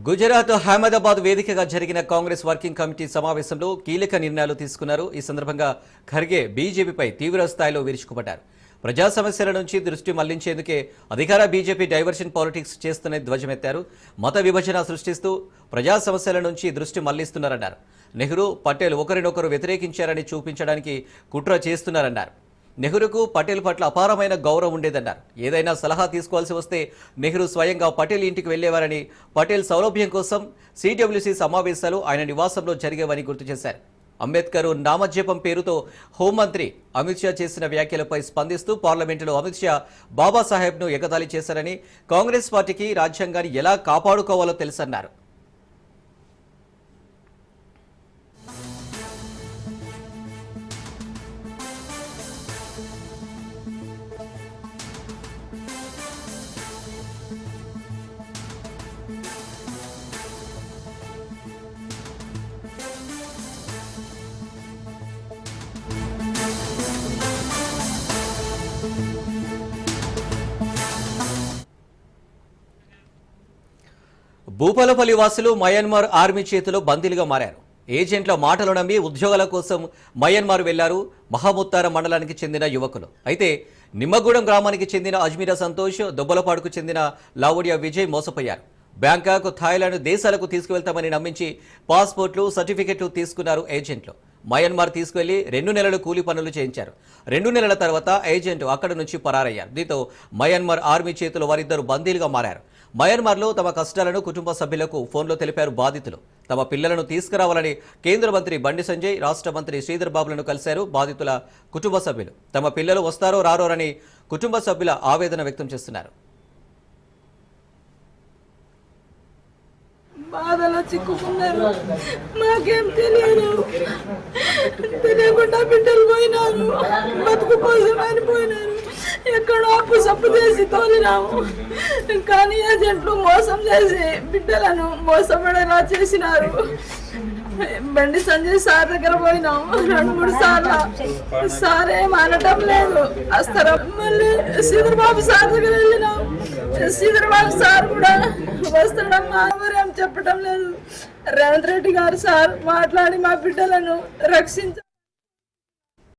గుజరాత్ అహ్మదాబాద్ వేదికగా జరిగిన Congress working committee సమావేశంలో కీలక నిర్ణయాలు తీసుకున్నారు. ఈ సందర్భంగా ఖర్గే బీజేపీపై తీవ్ర స్థాయిలో విరుచుకుపడ్డారు. ప్రజా సమస్యల నుంచి దృష్టి మళ్లించేందుకే అధికార బీజేపీ డైవర్షన్ పాలిటిక్స్ చేస్తున్న ధ్వజమెత్తారు. మత విభజన సృష్టిస్తూ ప్రజా సమస్యల నుంచి దృష్టి మళ్లిస్తున్నారన్నారు. నెహ్రూ, పటేల్ ఒకరినొకరు వ్యతిరేకించారని చూపించడానికి కుట్ర చేస్తున్నారన్నారు. నెహ్రూకు పటేల్ పట్ల అపారమైన గౌరవం ఉండేదన్నారు. ఏదైనా సలహా తీసుకోవాల్సి వస్తే నెహ్రూ స్వయంగా పటేల్ ఇంటికి వెళ్లేవారని, పటేల్ సౌలభ్యం కోసం సిడబ్ల్యూసీ సమావేశాలు ఆయన నివాసంలో జరిగేవని గుర్తు చేశారు. అంబేద్కర్ నామజపం పేరుతో హోంమంత్రి అమిత్ షా చేసిన వ్యాఖ్యలపై స్పందిస్తూ పార్లమెంటులో అమిత్ షా బాబాసాహెబ్ను ఎగతాళి చేశారని, కాంగ్రెస్ పార్టీకి రాజ్యాంగాన్ని ఎలా కాపాడుకోవాలో తెలుసన్నారు. భూపాలపల్లి వాసులు మయన్మార్ ఆర్మీ చేతిలో బందీలుగా మారారు. ఏజెంట్ల మాటలు నమ్మి ఉద్యోగాల కోసం మయన్మార్ వెళ్లారు మహముత్తార మండలానికి చెందిన యువకులు. అయితే నిమ్మగూడెం గ్రామానికి చెందిన అజ్మీరా సంతోష్, దొబ్బలపాడుకు చెందిన లావడియా విజయ్ మోసపోయారు. బ్యాంకాక్, థాయిలాండ్ దేశాలకు తీసుకువెళ్తామని నమ్మించి పాస్పోర్ట్లు, సర్టిఫికెట్లు తీసుకున్నారు ఏజెంట్లు. మయన్మార్ తీసుకువెళ్లి 2 నెలలు కూలీ పనులు చేయించారు. 2 నెలల తర్వాత ఏజెంట్ అక్కడి నుంచి పరారయ్యారు. దీంతో మయన్మార్ ఆర్మీ చేతిలో వారిద్దరు బందీలుగా మారారు. మయన్మార్లో తమ కష్టాలను కుటుంబ సభ్యులకు ఫోన్లో తెలిపారు బాధితులు. తమ పిల్లలను తీసుకురావాలని కేంద్ర మంత్రి బండి సంజయ్, రాష్ట్ర మంత్రి శ్రీధర్ బాబులను కలిశారు బాధితుల కుటుంబ సభ్యులు. తమ పిల్లలు వస్తారో రారోరని కుటుంబ సభ్యుల ఆవేదన వ్యక్తం చేస్తున్నారు. బాధలో చిక్కుకున్నారు. మాకేం తెలియదు, తెలియకుండా బిడ్డలు పోయినారు. బతుకు కోసం అని పోయినారు. ఎక్కడో అప్పు సప్పు చేసి తోలినాము. కానీ ఏజెంట్లు మోసం చేసి బిడ్డలను మోసపడేలా చేసినారు. బండి సంజయ్ సార్ దగ్గర పోయినాము 2-3 సార్లు. సార్ ఏం అనటం లేదు, వస్తారు. మళ్ళీ శ్రీధర్ బాబు సార్ దగ్గర వెళ్ళినాం. శ్రీధర్ బాబు సార్ కూడా వస్తాడమ్మా ఎవరేం చెప్పటం లేదు. రేవంత్ రెడ్డి గారు సార్ మాట్లాడి మా బిడ్డలను రక్షించారు.